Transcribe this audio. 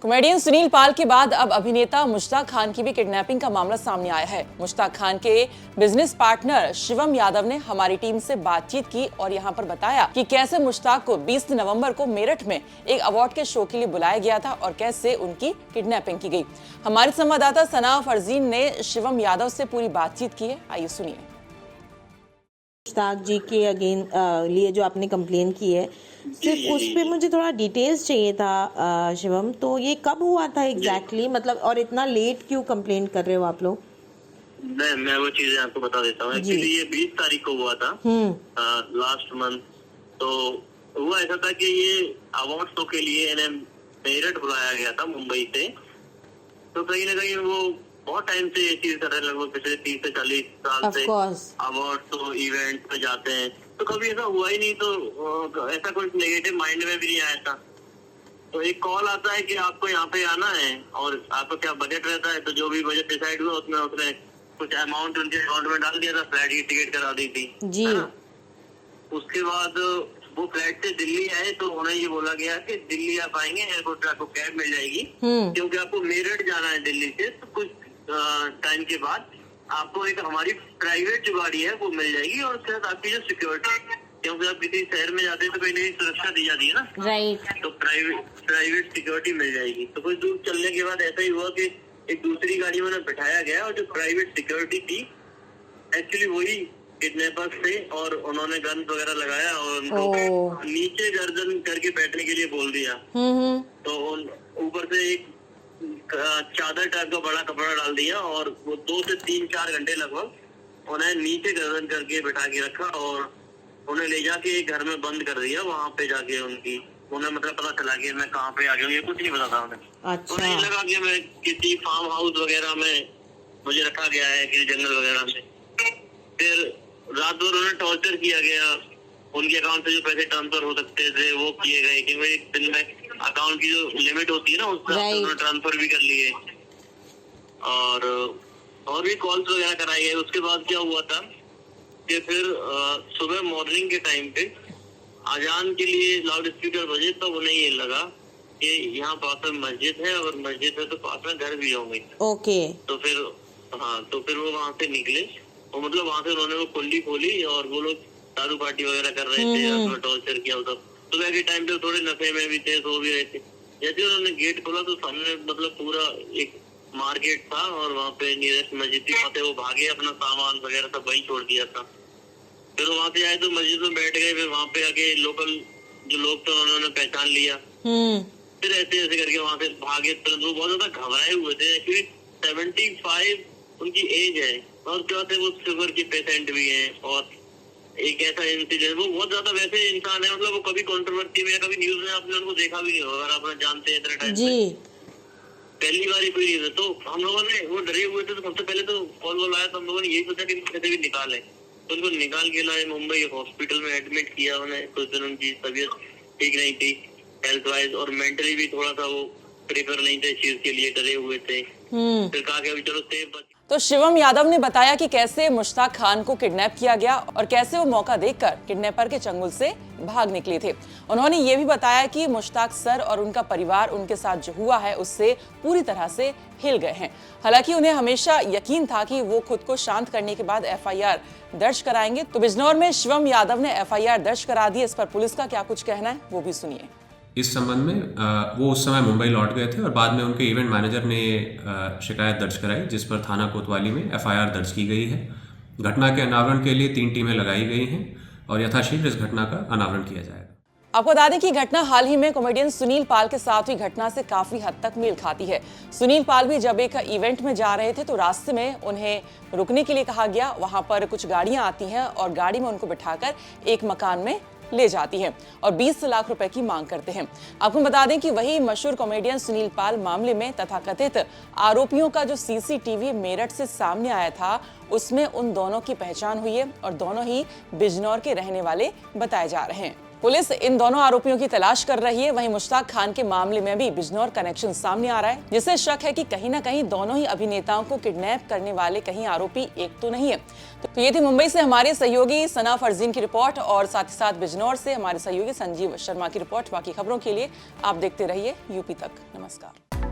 Comedian Sunil पाल के बाद अब अभिनेता मुश्ताक खान की भी किडनैपिंग का मामला सामने आया है। मुश्ताक खान के बिजनेस पार्टनर शिवम यादव ने हमारी टीम से बातचीत की और यहां पर बताया कि कैसे मुश्ताक को 20 नवंबर को मेरठ में एक अवार्ड के शो के लिए बुलाया गया था और कैसे उनकी किडनैपिंग की गई। हमारे संवाददाता सना फरजीन ने शिवम यादव से पूरी बातचीत की है, आइए सुनिए। मुश्ताक जी के लिए जो आपने कंप्लेन की है, सिर्फ उस पे मुझे थोड़ा डिटेल्स चाहिए था शिवम। तो ये कब हुआ था एग्जैक्टली मतलब, और इतना लेट क्यों कंप्लेन कर रहे हो आप लोग? मैं वो चीजें आपको बता देता हूँ। एक्चुअली ये 20 तारीख को हुआ था लास्ट मंथ। तो हुआ ऐसा था कि ये अवार्ड शो के लिए इन्हें मेरठ बुलाया गया था मुंबई से। तो कहीं ना कहीं वो बहुत टाइम से ये चीज कर रहे हैं, लगभग पिछले 30 से 40 साल से अवार्ड शो इवेंट पे जाते हैं। तो कभी ऐसा हुआ ही नहीं, तो ऐसा कुछ नेगेटिव माइंड में भी नहीं आया था। तो एक कॉल आता है कि आपको यहाँ पे आना है और आपका क्या बजट रहता है। तो जो भी बजट डिसाइड हुआ उसमें उसने कुछ अमाउंट उनके अकाउंट में डाल दिया था, फ्लाइट की टिकट करा दी थी जी। उसके बाद वो फ्लाइट से दिल्ली आए तो उन्हें ये बोला गया कि दिल्ली आप आएंगे, एयरपोर्ट पे आपको कैब मिल जाएगी क्योंकि आपको मेरठ जाना है दिल्ली से। तो कुछ टाइम के बाद आपको एक हमारी प्राइवेट जो गाड़ी है वो मिल जाएगी और उसके साथ आपकी जो सिक्योरिटी, क्योंकि आप किसी शहर में जाते हैं तो कहीं ना कहीं सुरक्षा दी जाती है ना, राइट। तो प्राइवेट सिक्योरिटी मिल जाएगी। तो कुछ दूर चलने के बाद ऐसा ही हुआ कि एक दूसरी गाड़ी में उन्हें बिठाया गया और जो प्राइवेट सिक्योरिटी थी एक्चुअली वही किडनैपर्स थे और उन्होंने गन वगैरह लगाया और उनको नीचे गर्दन करके बैठने के लिए बोल दिया। तो ऊपर से एक चादर टाइप का बड़ा कपड़ा डाल दिया और वो 2 से 3-4 घंटे लगभग उन्हें नीचे गर्दन करके बैठा के रखा और उन्हें ले जाके घर में बंद कर दिया। वहाँ पे जाके उन्हें मतलब पता चला कि मैं कहाँ पे आ गया हूँ, ये कुछ नहीं पता था उन्हें। अच्छा। उन्हें लगा कि मैं किसी फार्म हाउस वगैरह में मुझे रखा गया है, किसी जंगल वगैरह में। फिर रात भर उन्हें टॉर्चर किया गया। उनके अकाउंट से जो पैसे ट्रांसफर हो सकते थे वो किए गए, क्योंकि एक दिन में अकाउंट की जो लिमिट होती है ना उससे उन्होंने ट्रांसफर भी कर लिए और भी कॉल्स वगैरह कराई गए। उसके बाद क्या हुआ था कि फिर सुबह मॉर्निंग के टाइम पे अजान के लिए लाउड स्पीकर बजे तो उन्हें ये लगा कि यहाँ पास में मस्जिद है और मस्जिद है तो पास में घर भी होंगे। ओके। तो फिर वो वहाँ से निकले और मतलब वहाँ से उन्होंने वो कुंडी खोली और वो लोग दारू पार्टी वगैरह कर रहे थे, टॉर्चर किया। सुबह के टाइम पे थोड़े नशे में भी थे, सो भी रहे थे। जैसे उन्होंने गेट खोला तो सामने मतलब पूरा एक मार्केट था और वहाँ पे नियरेस्ट मस्जिद थी। वहाँ से वो भागे, अपना सामान वगैरह सब वहीं छोड़ दिया था। फिर वहाँ से आए तो मस्जिद में बैठ गए। फिर वहाँ पे आके लोकल जो लोग थे उन्होंने पहचान लिया। फिर ऐसे ऐसे करके वहाँ से भागे। तो वो बहुत ज्यादा घबराए हुए थे, एक्चुअली 75 उनकी एज है और क्या थे वो शुगर की पेशेंट भी है। और एक ऐसा इंसिडेंट, वो बहुत ज्यादा वैसे इंसान है, मतलब वो कभी कंट्रोवर्सी में या कभी न्यूज में आपने उनको देखा भी नहीं होगा, अगर आप जानते हैं इतना टाइम जी। पहली बार ही कोई न्यूज है तो हम लोगों ने वो डरे हुए थे। तो सबसे पहले तो कॉल आया तो हम लोगों ने यही सोचा कि कैसे भी निकाले। तो उनको निकाल के लाए, मुंबई हॉस्पिटल में एडमिट किया उन्हें। कुछ दिन उनकी तबीयत ठीक नहीं थी हेल्थ वाइज और मेंटली भी थोड़ा सा वो प्रिपेयर नहीं थे इस चीज के लिए, डरे हुए थे। फिर कहा कि अभी चलो सेफ। तो शिवम यादव ने बताया कि कैसे मुश्ताक खान को किडनैप किया गया और कैसे वो मौका देखकर किडनैपर के चंगुल से भाग निकले थे। उन्होंने ये भी बताया कि मुश्ताक सर और उनका परिवार उनके साथ जो हुआ है उससे पूरी तरह से हिल गए हैं। हालांकि उन्हें हमेशा यकीन था कि वो खुद को शांत करने के बाद एफआईआर दर्ज कराएंगे। तो बिजनौर में शिवम यादव ने एफआईआर दर्ज करा दी। इस पर पुलिस का क्या कुछ कहना है वो भी सुनिए। इस संबंध में वो उस समय मुंबई लौट गए थे और बाद में उनके इवेंट मैनेजर ने शिकायत दर्ज कराई, जिस पर थाना कोतवाली में एफआईआर दर्ज की गई है। घटना के अनावरण के लिए 3 टीमें लगाई गई हैं और यथाशीघ्र इस घटना का अनावरण किया जाएगा। आपको बता दें कि घटना हाल ही में कॉमेडियन सुनील पाल के साथ हुई घटना से काफी हद तक मेल खाती है। सुनील पाल भी जब एक इवेंट में जा रहे थे तो रास्ते में उन्हें रुकने के लिए कहा गया। वहां पर कुछ गाड़ियां आती हैं और गाड़ी में उनको बिठाकर एक मकान में ले जाती है और 20 लाख रुपए की मांग करते हैं। आपको बता दें कि वही मशहूर कॉमेडियन सुनील पाल मामले में तथाकथित आरोपियों का जो सीसीटीवी मेरठ से सामने आया था उसमें उन दोनों की पहचान हुई है और दोनों ही बिजनौर के रहने वाले बताए जा रहे हैं। पुलिस इन दोनों आरोपियों की तलाश कर रही है। वहीं मुश्ताक खान के मामले में भी बिजनौर कनेक्शन सामने आ रहा है, जिससे शक है कि कहीं ना कहीं दोनों ही अभिनेताओं को किडनैप करने वाले कहीं आरोपी एक तो नहीं है। तो ये थी मुंबई से हमारे सहयोगी सना फरजीन की रिपोर्ट और साथ ही साथ बिजनौर से हमारे सहयोगी संजीव शर्मा की रिपोर्ट। बाकी खबरों के लिए आप देखते रहिए यूपी तक। नमस्कार।